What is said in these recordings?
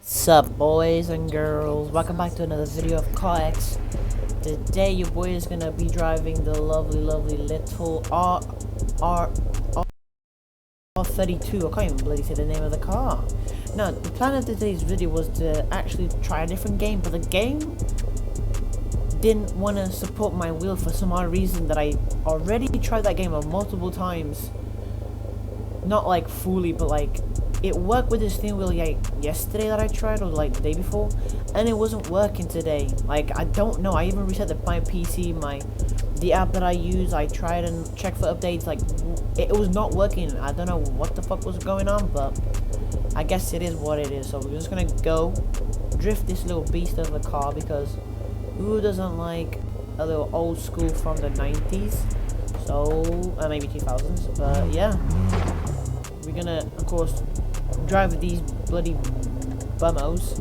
Sup boys and girls, welcome back to another video of Carx. Today your boy is gonna be driving the lovely little R32. I can't even bloody say the name of the car. Now the plan of today's video was to actually try a different game, but the game didn't want to support my wheel for some odd reason that I already tried that game multiple times. Not like fully, but like it worked with this thing wheel like yesterday that I tried, or like the day before, and it wasn't working today. Like I don't know, I even reset my PC, the app that I use, I tried and checked for updates, like it was not working. I don't know what the fuck was going on, but I guess it is what it is. So we're just gonna go drift this little beast of a car, because who doesn't like a little old school from the 90s, so maybe 2000s, but yeah, we're gonna of course drive these bloody bummos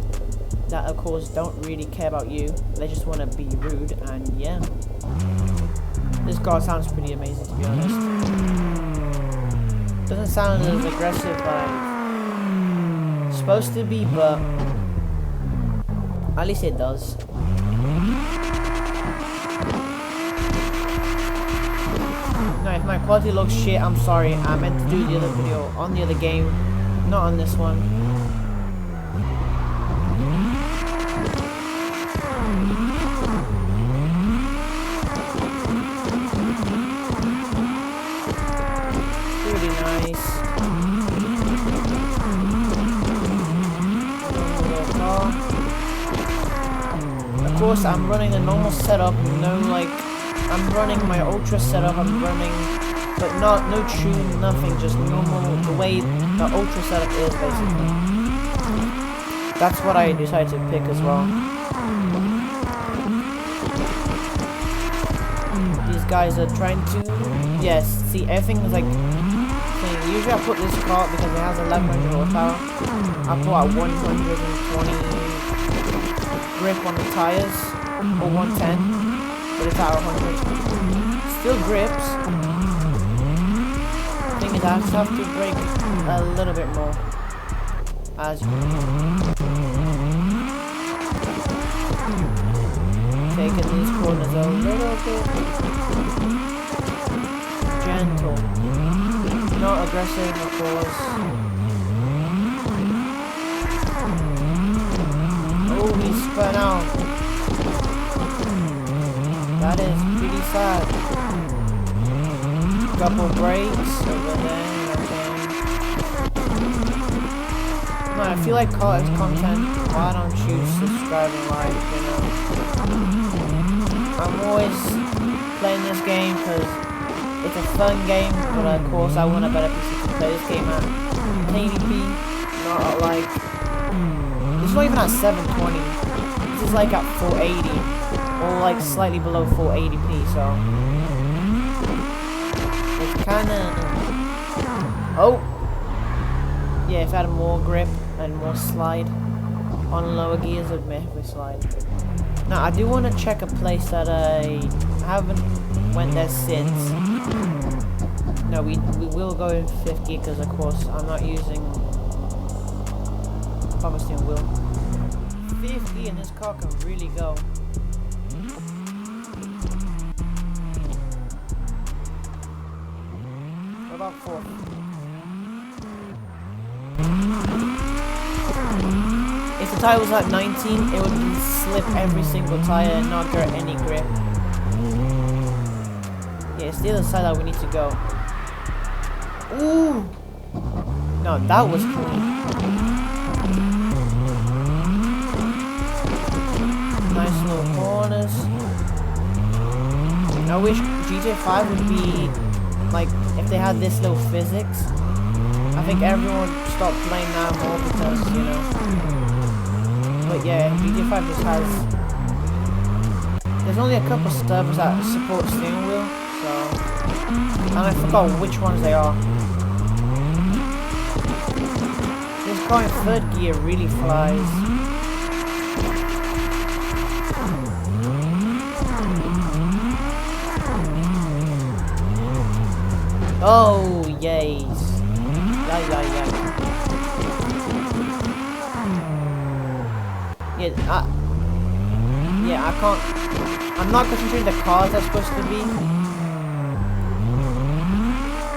that of course don't really care about you, they just want to be rude. And yeah, this car sounds pretty amazing, to be honest. Doesn't sound as aggressive like it's supposed to be, but at least it does. No, if my quality looks shit, I'm sorry. I meant to do the other video on the other game, not on this one. Pretty nice. Of course, I'm running the normal setup, no like, I'm running my ultra setup, I'm running, but no tune, nothing, just normal, the way the ultra setup is basically. That's what I decided to pick as well. These guys are trying to, yes, see, everything is like, usually I put this car because it has 1100 horsepower. I put at 120 grip on the tires, or 110, but it's at 100. Still grips. Thing is, I just have to brake a little bit more. As you taking these corners a little bit gentle, not aggressive, of course. Oh, he spun out. That is pretty sad. Couple breaks over there. No, I feel like Carx content. Why don't you subscribe and like? You know, I'm always playing this game because it's a fun game, but of course I want a better PC to play this game at 1080p, not like. This is not even at 720. This is like at 480, or like slightly below 480p. So it's kind of. Oh, yeah. If I had more grip and more slide on lower gears, it would make me slide. Now I do want to check a place that I haven't went there since. No, we will go in 50 because of course I'm not using power steering wheel. 50 and this car can really go. What about 4? If the tire was at 19, it would slip every single tire and not get any grip. Yeah, it's the other side that we need to go. Ooh! No, that was clean. Nice little corners. I wish GTA 5 would be like, if they had this little physics. I think everyone would stop playing now more because, you know. But yeah, GTA 5 just has. There's only a couple servers that support steering wheel, so. And I forgot which ones they are. This car in 3rd gear really flies. Oh, yes. Yeah. Yeah, I can't. I'm not concentrating the cars that's supposed to be.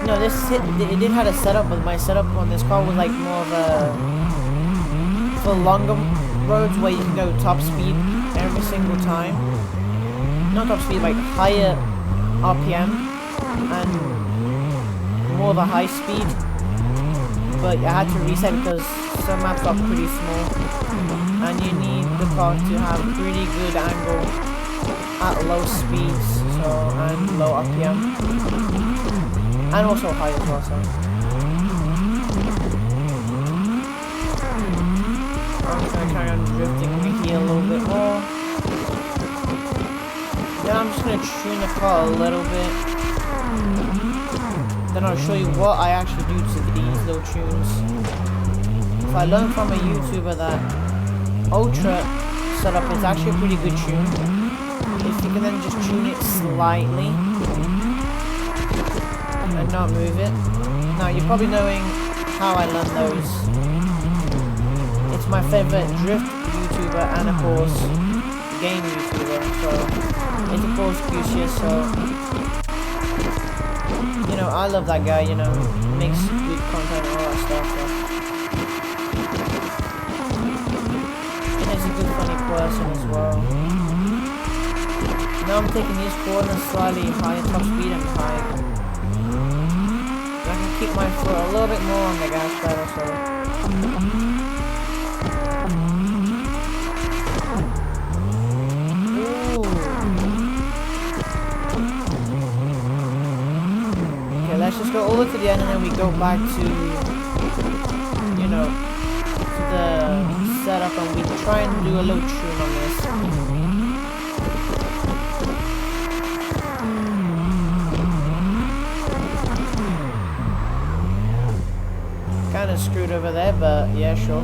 No, it did have a setup, but my setup on this car was like more of a for longer roads where you can go top speed every single time. Not top speed, like higher RPM and more of a high speed. But I had to reset because some maps are pretty small, and you need the car to have pretty good angle at low speeds, so and low RPM, and also high as well. So I'm just gonna carry on drifting over here a little bit more. Then I'm just gonna tune the car a little bit. Then I'll show you what I actually do to these little tunes. So I learned from a YouTuber that Ultra setup is actually a pretty good tune. If you can then just tune it slightly and not move it. Now you're probably knowing how I learned those. It's my favorite drift YouTuber and of course game YouTuber. So it's of course QCS. So you know, I love that guy, you know, makes good content and all that stuff, so. And he's a good funny person as well. Now I'm taking these corners slightly higher top speed and high. And I can keep my foot a little bit more on the gas pedal, so. Let's just go over to the end and then we go back to, you know, to the setup and we try and do a little tune on this. Kind of screwed over there, but yeah, sure.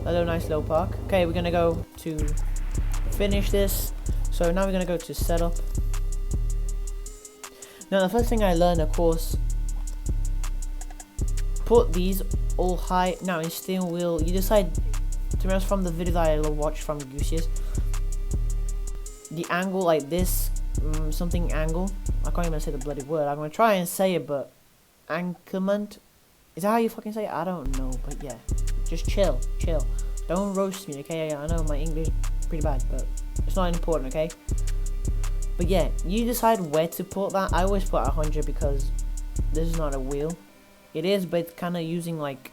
A little nice little park. Okay, we're gonna go to finish this. So now we're gonna go to setup. Now the first thing I learned, of course, put these all high. Now in steering wheel, you decide, to be honest, from the video that I watched from Goosius, the angle like this, something angle, I can't even say the bloody word, I'm going to try and say it, but anchorment, is that how you fucking say it? I don't know, but yeah, just chill, don't roast me, okay? I know my English is pretty bad, but it's not important, okay? But yeah, you decide where to put that. I always put 100 because this is not a wheel. It is, but it's kind of using like,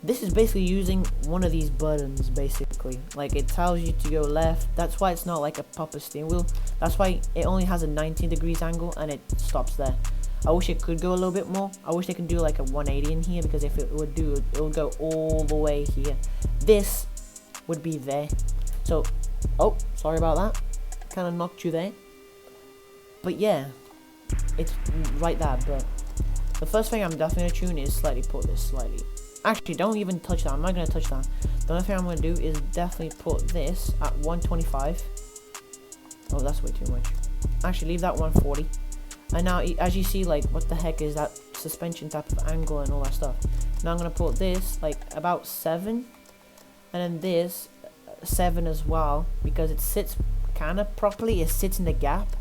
this is basically using one of these buttons basically. Like it tells you to go left. That's why it's not like a proper steering wheel. That's why it only has a 90 degrees angle and it stops there. I wish it could go a little bit more. I wish they can do like a 180 in here, because if it would do, it would go all the way here. This would be there. So, oh, sorry about that. Kind of knocked you there. But yeah, it's right there. But the first thing I'm definitely going to tune is slightly put this slightly. Actually, don't even touch that. I'm not going to touch that. The only thing I'm going to do is definitely put this at 125. Oh, that's way too much. Actually, leave that 140. And now, as you see, like, what the heck is that suspension type of angle and all that stuff. Now I'm going to put this, like, about 7. And then this, 7 as well. Because it sits kind of properly. It sits in the gap.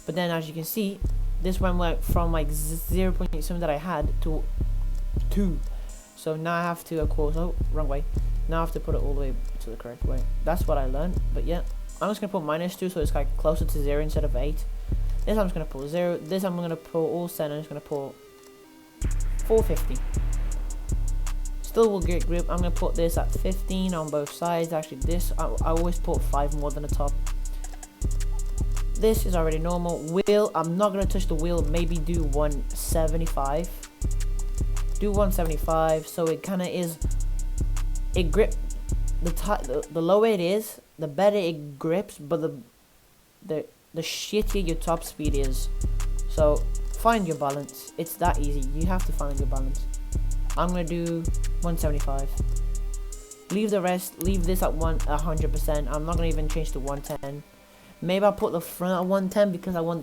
But then, as you can see, this one went from like 0.7 that I had to 2. So now I have to, of course, oh, wrong way. Now I have to put it all the way to the correct way. That's what I learned. But yeah, I'm just going to put -2 so it's like closer to 0 instead of 8. This I'm just going to put 0. This I'm going to put all 7. I'm just going to put 450. Still will get grip. I'm going to put this at 15 on both sides. Actually, this, I always put 5 more than the top. This is already normal. Wheel, I'm not going to touch the wheel. Maybe do 175. Do 175 so it kind of is, it grip, the lower it is, the better it grips, but the shittier your top speed is. So find your balance. It's that easy. You have to find your balance. I'm going to do 175. Leave the rest, leave this at 100%. I'm not going to even change to 110. Maybe I'll put the front at 110 because I want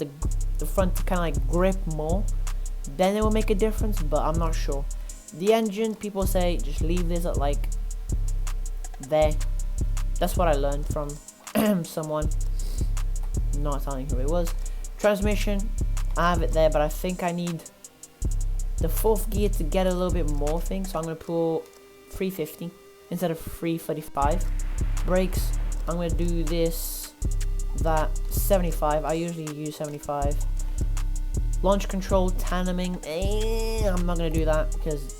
the front to kind of like grip more. Then it will make a difference, but I'm not sure. The engine, people say just leave this at like there. That's what I learned from someone, not telling who it was. Transmission, I have it there, but I think I need the 4th gear to get a little bit more things, so I'm going to put 350 instead of 335. Brakes, I'm going to do this, that, 75. I usually use 75. Launch control, tandeming, I'm not going to do that because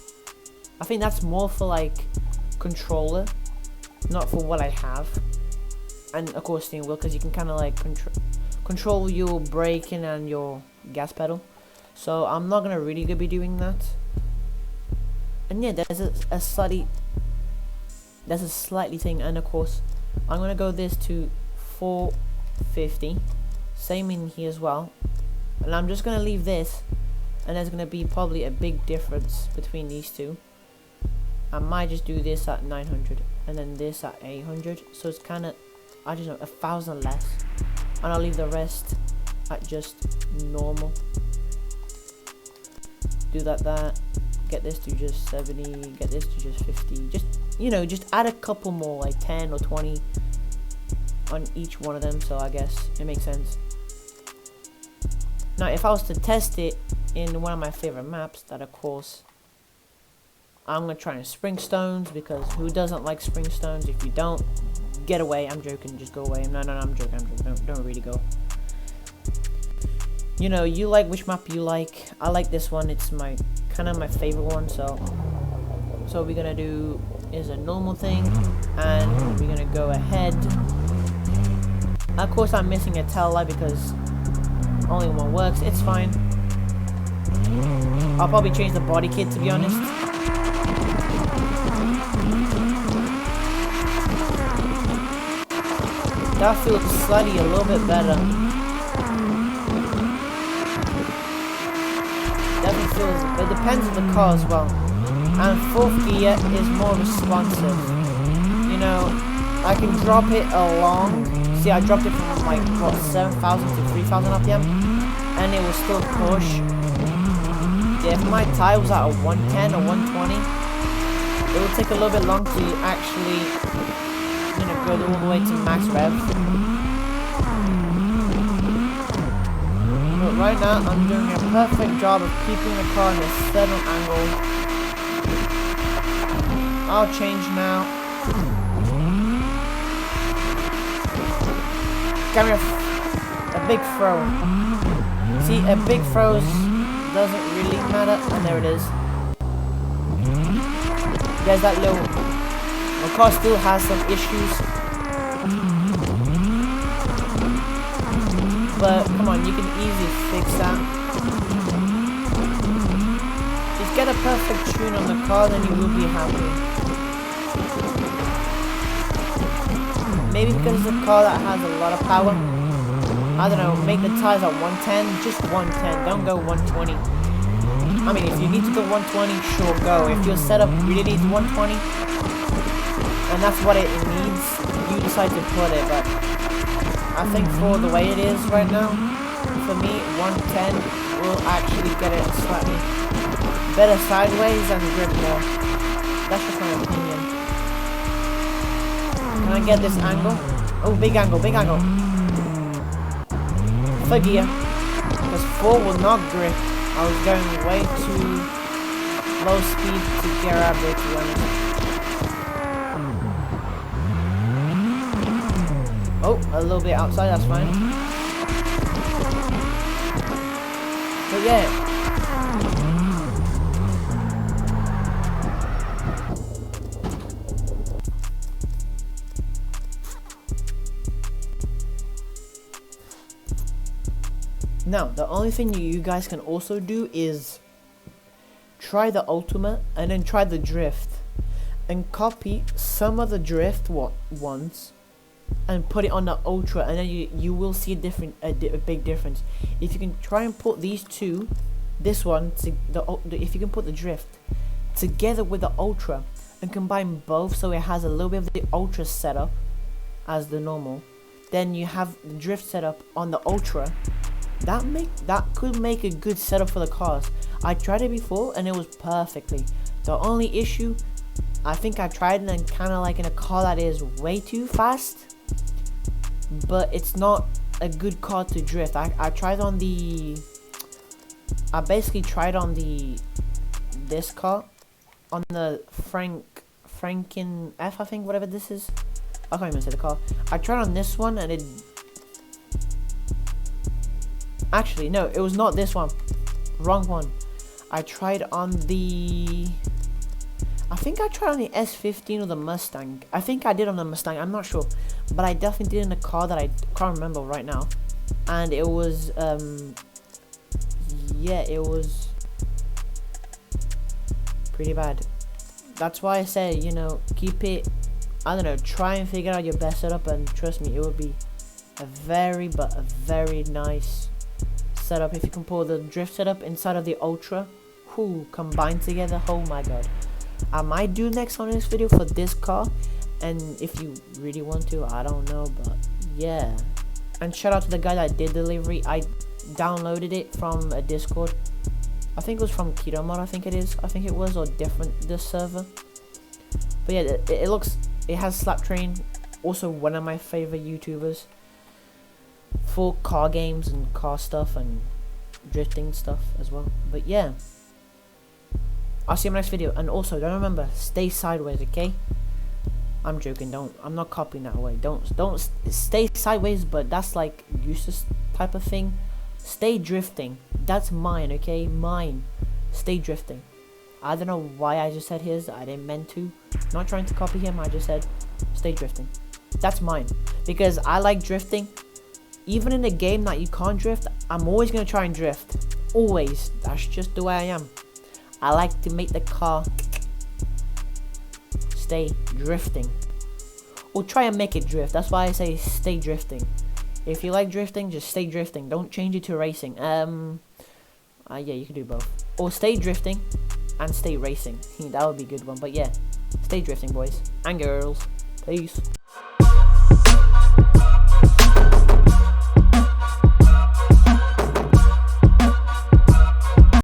I think that's more for like controller, not for what I have. And of course steering wheel, because you can kind of like control your braking and your gas pedal. So I'm not gonna really be doing that. And yeah, there's a slightly thing. And of course I'm gonna go this to 450, same in here as well. And I'm just gonna leave this, and there's gonna be probably a big difference between these two. I might just do this at 900 and then this at 800, so it's kind of, I don't know, 1,000 less, and I'll leave the rest at just normal. Do that, get this to just 70, get this to just 50, just, you know, just add a couple more, like 10 or 20 on each one of them, so I guess it makes sense. Now if I was to test it in one of my favorite maps, that of course I'm gonna try Springstones, because who doesn't like Springstones? If you don't, get away. I'm joking, just go away. No, I'm joking, don't really go. You know, you like which map you like. I like this one, it's my kind of my favorite one. So what we're gonna do is a normal thing, and we're gonna go ahead. Of course I'm missing a tail light because only one works. It's fine. I'll probably change the body kit, to be honest. That feels slightly a little bit better. Definitely feels, it depends on the car as well. And 4th gear is more responsive. You know, I can drop it along. See, I dropped it from like, what, 7,000 to 3,000 RPM, and it will still push. Yeah, if my tire was at a 110 or 120, it will take a little bit long to actually, you know, go all the way to max rev. But right now, I'm doing a perfect job of keeping the car in a certain angle. I'll change now. Got me a big throw. See, a big throw doesn't really matter, and there it is. There's that little. My car still has some issues, but come on, you can easily fix that. Just get a perfect tune on the car, then you will be happy. Maybe because it's a car that has a lot of power. I don't know, make the tires at 110, just 110, don't go 120. I mean, if you need to go 120, sure, go. If your setup really needs 120, and that's what it needs, you decide to put it. But I think for the way it is right now, for me, 110 will actually get it slightly better sideways and grip more. That's just my opinion. Can I get this angle? Oh, big angle, big angle. 3rd gear, because 4 will not grip. I was going way too low speed to get out there, to be honest. Oh, a little bit outside, that's fine. But yeah. Now, the only thing you guys can also do is try the ultimate and then try the drift, and copy some of the drift ones and put it on the ultra, and then you will see a big difference. If you can try and put these two, this one to if you can put the drift together with the ultra and combine both, so it has a little bit of the ultra setup as the normal, then you have the drift setup on the ultra. That could make a good setup for the cars. I tried it before and it was perfectly. The only issue I think I tried it and kind of like in a car that is way too fast, but it's not a good car to drift. I tried on the, I basically tried on this car, on the Franken F, I think, whatever this is. I can't even say the car. I tried on this one and it, actually no, it was not this one, wrong one. I tried on the, I think I tried on the S15 or the Mustang. I think I did on the Mustang, I'm not sure, but I definitely did in a car that I can't remember right now. And it was yeah, it was pretty bad. That's why I say, you know, keep it, I don't know, try and figure out your best setup, and trust me, it will be a very nice setup if you can pull the drift setup inside of the Ultra. Who combined together, oh my god. I might do next on this video for this car, and if you really want to, I don't know, but yeah. And shout out to the guy that did delivery. I downloaded it from a Discord. I think it was from Keto Mod, I think it was, or different, this server. But yeah, it looks, it has Slaptrain, also one of my favorite YouTubers for car games and car stuff and drifting stuff as well. But yeah, I'll see you in my next video. And also, don't remember, stay sideways, okay? I'm joking, I'm not copying that way. Don't stay sideways, but that's like useless type of thing. Stay drifting. That's mine, okay? Mine. Stay drifting. I don't know why I just said his. I didn't mean to. Not trying to copy him. I just said stay drifting. That's mine. Because I like drifting. Even in a game that you can't drift, I'm always going to try and drift. Always. That's just the way I am. I like to make the car stay drifting. Or try and make it drift. That's why I say stay drifting. If you like drifting, just stay drifting. Don't change it to racing. Yeah, you can do both. Or stay drifting and stay racing. That would be a good one. But yeah, stay drifting, boys and girls. Peace.